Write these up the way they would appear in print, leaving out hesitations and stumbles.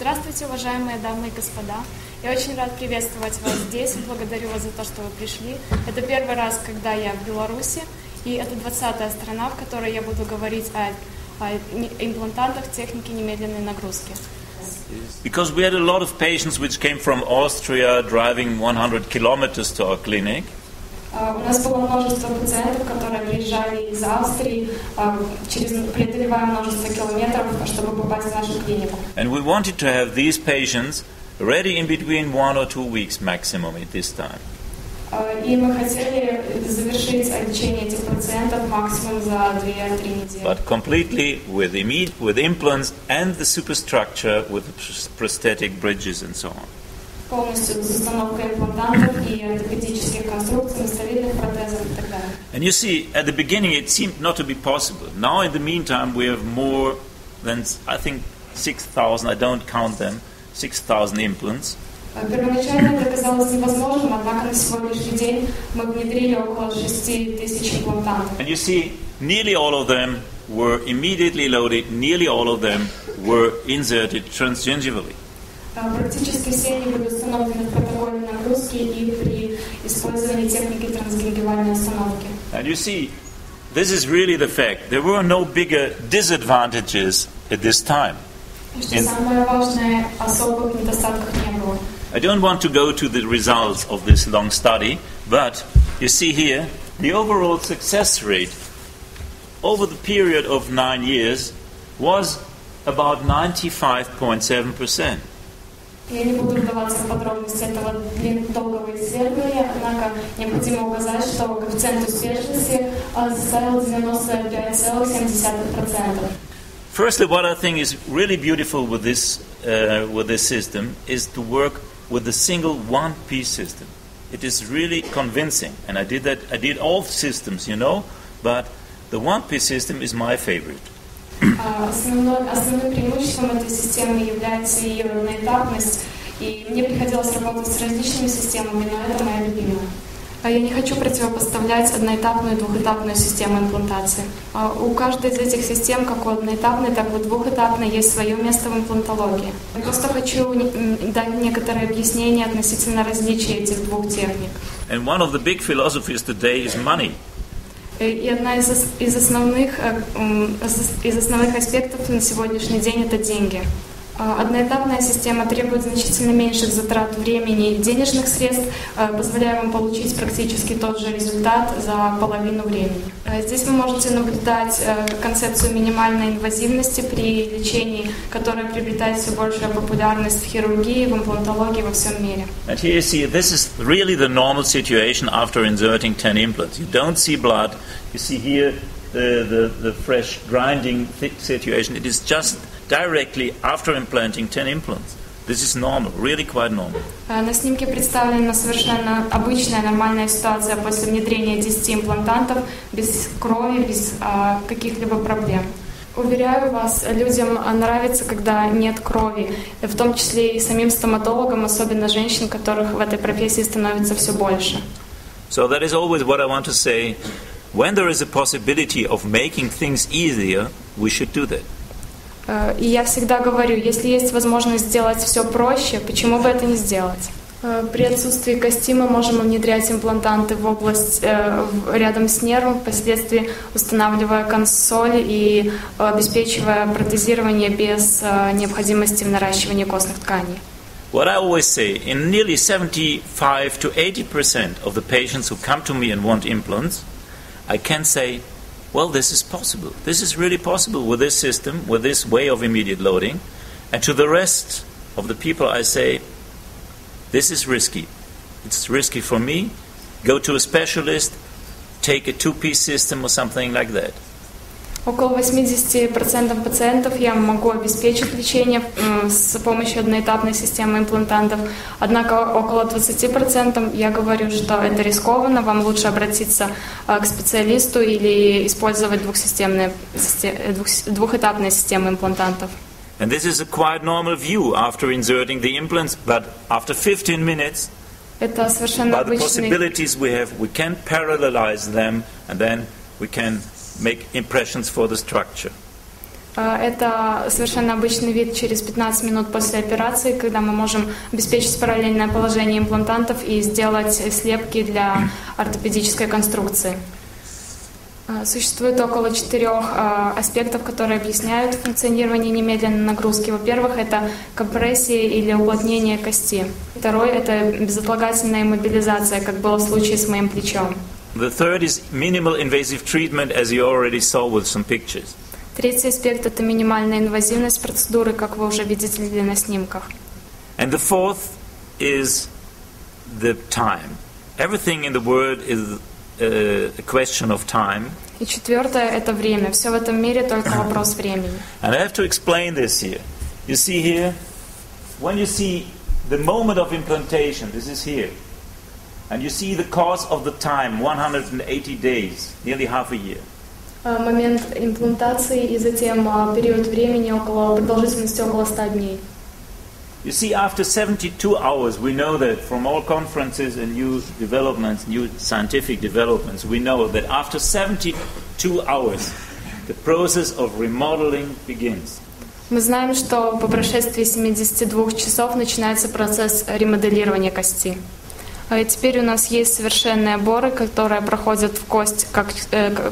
Здравствуйте, уважаемые дамы и господа. Я очень рад приветствовать вас здесь. Благодарю вас за то, что вы пришли. Это первый раз, когда я в Беларуси, и это 20-я страна, в которой я буду говорить о имплантатах техники немедленной нагрузки. Because we had a lot of patients which came from Austria driving 100 kilometers to our clinic. У нас было множество пациентов, которые приезжали из Австрии, преодолевая множество километров, чтобы попасть в нашу клинику. And we wanted to have these patients ready in between 1 or 2 weeks maximum at this time. И мы хотели завершить лечение этих пациентов максимум за 2-3 недели. But completely with implants and the superstructure with the prosthetic bridges and so on. Полностью с установкой имплантантов и ортопедических конструкций, стабильных протезов и так далее. And you see, at the beginning it seemed not to be possible. Now in the meantime we have more than, I think, 6,000, I don't count them, 6,000 implants. Первоначально это казалось невозможным, однако на сегодняшний день мы внедрили около 6,000 имплантантов. And you see, nearly all of them were immediately loaded, nearly all of them were inserted transgingivally. Практически все они были установлены в протоколе нагрузки и при использовании техники трансгингивальной установки. And you see, this is really the fact. There were no bigger disadvantages at this time. Что самое важное, особых недостатков не было. I don't want to go to the results of this long study, but you see here, the overall success rate over the period of 9 years was about 95.7%. Я не буду вдаваться в подробности этого долгого исследования, однако необходимо указать, что коэффициент успешности составил 95,7%. Firstly, what I think is really beautiful with this system is to work with the single one-piece system. It is really convincing, and I did all systems, but the one-piece system is my favorite. Основным преимуществом этой системы является ее одноэтапность, и мне приходилось работать с различными системами, но это моя любимая. Я не хочу противопоставлять одноэтапную и двухэтапную систему имплантации. У каждой из этих систем, как у одноэтапной, так и у двухэтапной, есть свое место в имплантологии. Я просто хочу дать некоторые объяснения относительно различия этих двух техник. And one of the big philosophies today is money. И одна из основных аспектов на сегодняшний день – это деньги. Одноэтапная система требует значительно меньших затрат времени и денежных средств, позволяя вам получить практически тот же результат за половину времени. Здесь вы можете наблюдать концепцию минимальной инвазивности при лечении, которая приобретает все большую популярность в хирургии, в имплантологии во всем мире. And here you see, this is really the normal situation after inserting 10 implants. You don't see blood. You see here the fresh grinding thick situation. It is just directly after implanting 10 implants. This is normal, really quite normal. На снимке представлена совершенно обычная, нормальная ситуация после внедрения 10 имплантантов, без крови, без каких-либо проблем. Уверяю вас, людям нравится, когда нет крови, в том числе и самим стоматологам, особенно женщин, которых в этой профессии становится все больше. So that is always what I want to say. When there is a possibility of making things easier, we should do that. И я всегда говорю, если есть возможность сделать все проще, почему бы это не сделать? При отсутствии кости мы можем внедрять имплантанты в область рядом с нервом, впоследствии устанавливая консоль и обеспечивая протезирование без необходимости в наращивании костных тканей. What I always say, in nearly 75 to 80% of the patients who come to me and want implants, I can say, well, this is possible. This is really possible with this system, with this way of immediate loading. And to the rest of the people I say, this is risky. It's risky for me. Go to a specialist, take a two-piece system or something like that. Около 80% пациентов я могу обеспечить лечение с помощью одноэтапной системы имплантантов, однако около 20% я говорю, что это рискованно, вам лучше обратиться к специалисту или использовать двухэтапные системы имплантантов. And this is a quite normal view after inserting the implants, but after 15 minutes, это совершенно by the обычный... possibilities we have, we can parallelize them and then we can make impressions for the structure. Это совершенно обычный вид через 15 минут после операции, когда мы можем обеспечить параллельное положение имплантантов и сделать слепки для ортопедической конструкции. Существует около 4 аспектов, которые объясняют функционирование немедленной нагрузки. Во-первых, это компрессия или уплотнение кости. Второй — это безотлагательная иммобилизация, как было в случае с моим плечом. The third is minimal invasive treatment, as you already saw with some pictures. Третий аспект — это минимальная инвазивность процедуры, как вы уже видели на снимках. And the fourth is the time. Everything in the world is a question of time. И четвертое — это время. Все в этом мире только вопрос времени. And I have to explain this here. You see here, when you see the moment of implantation, this is here, and you see the course of the time, 180 days, nearly half a year. Момент имплантации и затем период времени продолжительностью около 100 дней. You see, after 72 hours, we know that from all conferences and new developments, new scientific developments, we know that after 72 hours, the process of remodeling begins. Мы знаем, что по прошествии 72 часов начинается процесс ремоделирования кости. И теперь у нас есть совершенные боры, которые проходят в кость,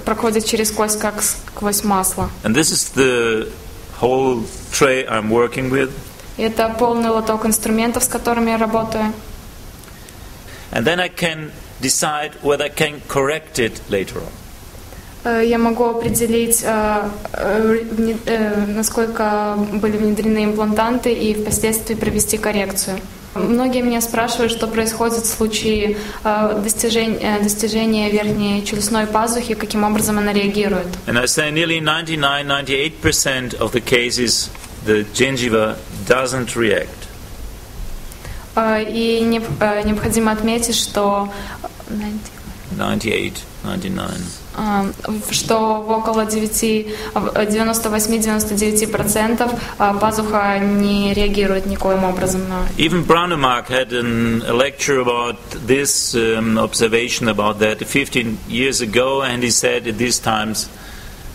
проходят через кость как сквозь масло. And this is the whole tray I'm working with. Это полный лоток инструментов, с которыми я работаю. And then I can decide whether I can correct it later on. Я могу определить, насколько были внедрены имплантанты, и впоследствии провести коррекцию. Многие меня спрашивают, что происходит в случае достижения верхней челюстной пазухи, каким образом она реагирует. And I say nearly 99-98% of the cases the gingiva doesn't react. И необходимо отметить, что 98-99. Что в около 98-99% пазуха не реагирует никоим образом на... Even Brandemark had a lecture about this observation about that 15 years ago, and he said at these times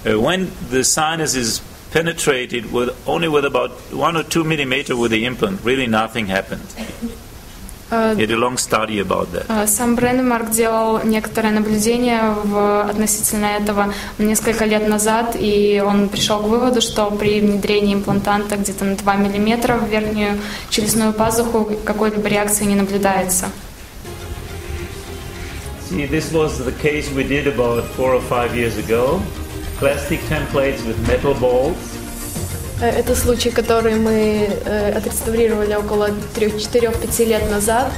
when the sinus is penetrated with only with about 1 or 2 millimeter with the implant, really nothing happened. He had a long study about that. Сам Брандемарк делал некоторые наблюдения относительно этого несколько лет назад, и он пришел к выводу, что при внедрении имплантанта где-то на 2 мм в верхнюю челюстную пазуху какой-либо реакции не наблюдается. See, this was the case we did about 4 or 5 years ago. Plastic templates with metal balls. Это случай, который мы отреставрировали около 3-4-5 лет назад.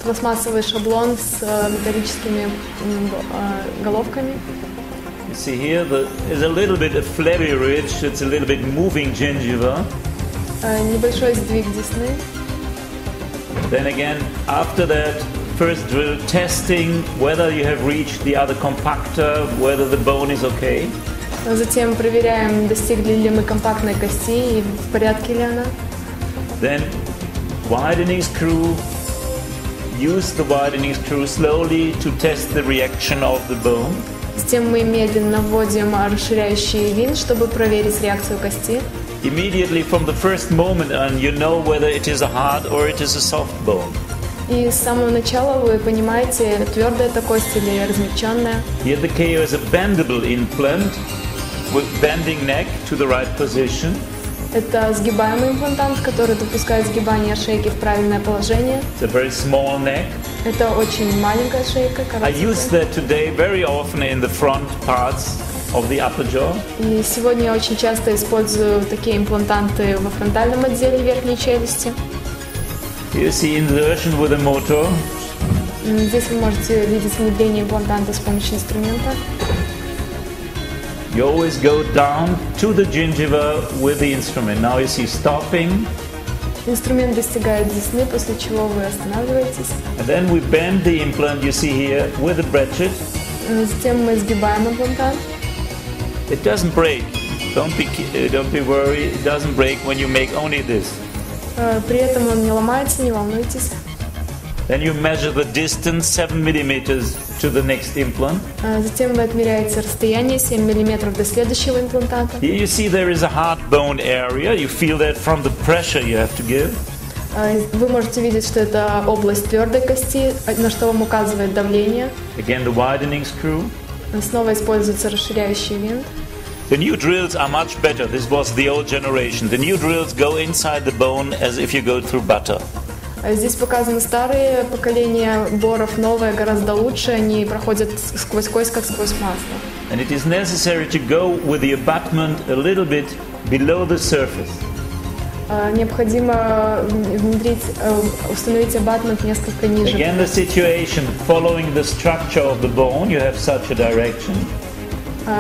Пластмассовый шаблон с металлическими головками. You see here, there's a little bit of flabby ridge. It's a little bit moving gingiva. Небольшой сдвиг десны. Then again, after that, first drill testing whether you have reached the other compactor, whether the bone is okay. Затем проверяем, достигли ли мы компактной кости и в порядке ли она. Then widening screw. Use the widening screw slowly to test the reaction of the bone. Затем мы медленно вводим расширяющий винт, чтобы проверить реакцию кости. Immediately from the first moment on, you know whether it is a hard or it is a soft bone. И с самого начала вы понимаете, твердая это кость или размягченная. Here the KO is a bendable implant with bending neck to the right position. Это сгибаемый имплантант, который допускает сгибание шейки в правильное положение. It's a very small neck. Это очень маленькая шейка. I use that today very often in the front parts of the upper jaw. И сегодня я очень часто использую такие имплантанты во фронтальном отделе верхней челюсти. You see insertion with a motor. Здесь вы можете видеть внедрение имплантанта с помощью инструмента. You always go down to the gingiva with the instrument. Now you see stopping. Инструмент достигает десны, после чего вы останавливаетесь. And then we bend the implant, you see here, with a ratchet. Затем мы сгибаем имплантант. It doesn't break. Don't be worried. It doesn't break when you make only this. При этом он не ломается, не волнуйтесь. Then you measure the distance 7 millimeters to the next implant. Затем вы отмеряете расстояние 7 мм до следующего имплантата. Here you see there is a hard bone area. You feel that from the pressure you have to give. Вы можете видеть, что это область твердой кости, на что вам указывает давление. Again, the widening screw. Снова используется расширяющий винт. The new drills are much better. This was the old generation. The new drills go inside the bone as if you go through butter. Здесь показаны старые поколения боров, новые гораздо лучше, они проходят сквозь кость, как сквозь масло. And it is necessary to go with the abutment a little bit below the surface. Необходимо установить абатмент несколько ниже. Again, the situation following the structure of the bone, you have such a direction.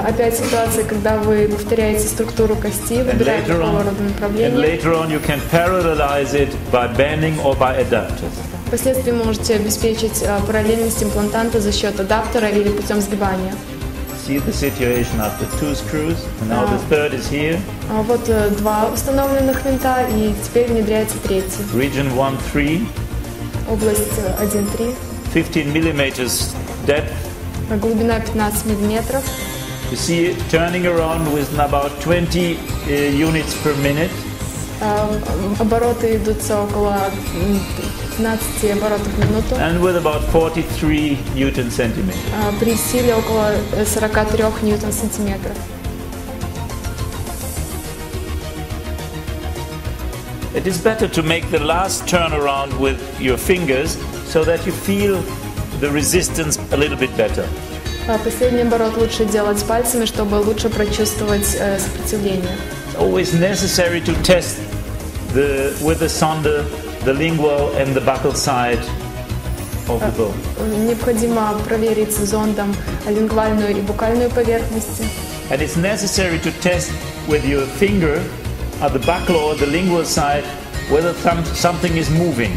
Опять ситуация, когда вы повторяете структуру кости, выбираете такого рода направление. And later on you can parallelize it by bending or by adapters. Впоследствии можете обеспечить параллельность имплантанта за счет адаптера или путем сгибания. See the situation after 2 screws, and now the third is here. Вот 2 установленных винта, и теперь внедряется третий. Region 1-3. Область 1-3. 15 millimeters depth. Глубина 15 миллиметров. You see it turning around with about 20 units per minute. Обороты идутся около 15 оборотов в минуту. And with about 43 Newton centimeters. При силе около 43 ньютон сантиметров. It is better to make the last turnaround with your fingers so that you feel the resistance a little bit better. Последний оборот лучше делать пальцами, чтобы лучше прочувствовать сопротивление. It's always necessary to test with the sonder, the lingual and the buccal side of the bone. Необходимо проверить зондом лингвальную и букальную поверхности. And it's necessary to test with your finger at the buccal or the lingual side whether something is moving.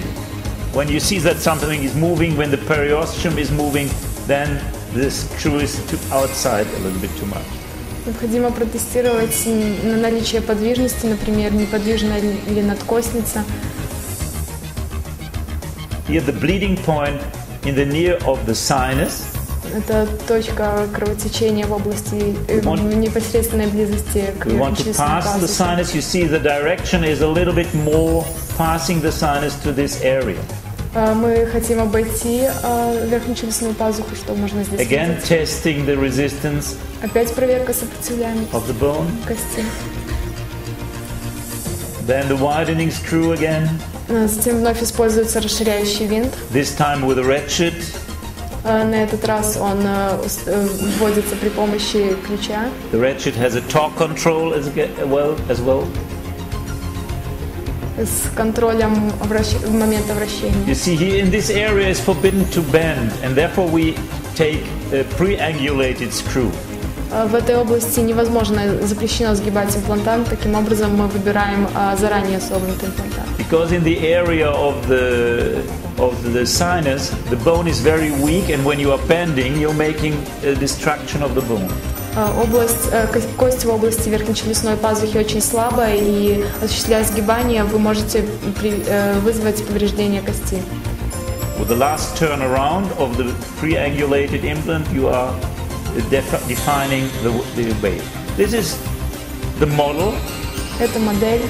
When you see that something is moving, when the periosteum is moving, then the screw is outside a little bit too much. Необходимо протестировать на наличие подвижности, например, неподвижная ли надкостница. Here the bleeding point in the near of the sinus. Это точка кровотечения в области в непосредственной близости к верхнечелюстной пазухе. The sinus, you see the direction is a little bit more passing the sinus to this area. Мы хотим обойти верхнечелюстную пазуху, что можно здесь Again, видеть. testing the resistance Опять проверка сопротивляемости of the bone. Кости. Then the widening screw again. Затем вновь используется расширяющий винт. This time with a ratchet. На этот раз он вводится при помощи ключа. The ratchet has a torque control as well. С контролем момента вращения. You see, here in this area is forbidden to bend, and therefore we take a pre-angulated screw. В этой области запрещено сгибать имплантант, таким образом мы выбираем заранее согнутый имплантант. Because in the area of the sinus, the bone is very weak, and when you are bending, you're making a destruction of the bone. Кость в области верхнечелюстной пазухи очень слабая, и осуществляя сгибание, вы можете вызвать повреждение кости. With the last turnaround of the pre-angulated implant, you are defining the weight. This is the model. Это модель.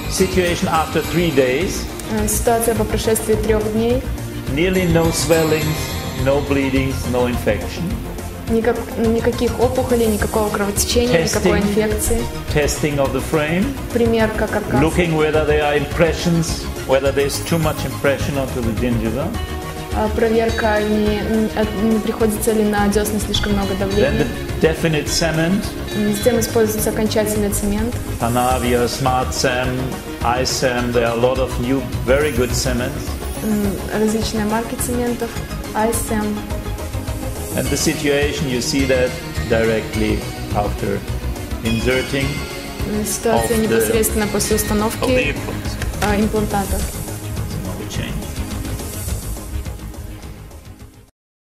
Situation after 3 days. Ситуация по прошествии 3 дней. Nearly no swellings, no bleedings, no infection. Никаких опухолей, никакого кровотечения, никакой инфекции. Testing of the frame. Примерка каркаса. Looking whether there are impressions, whether there's too much impression onto the gingiva. Проверка, не приходится ли на десны слишком много давления. Then the definite cement. Затем используется окончательный цемент. Panavia, Smart Cem, iCem, there are a lot of new, very good cements. Различные марки цементов, iCem. And the situation, you see that directly after inserting. Ситуация непосредственно после установки имплантата.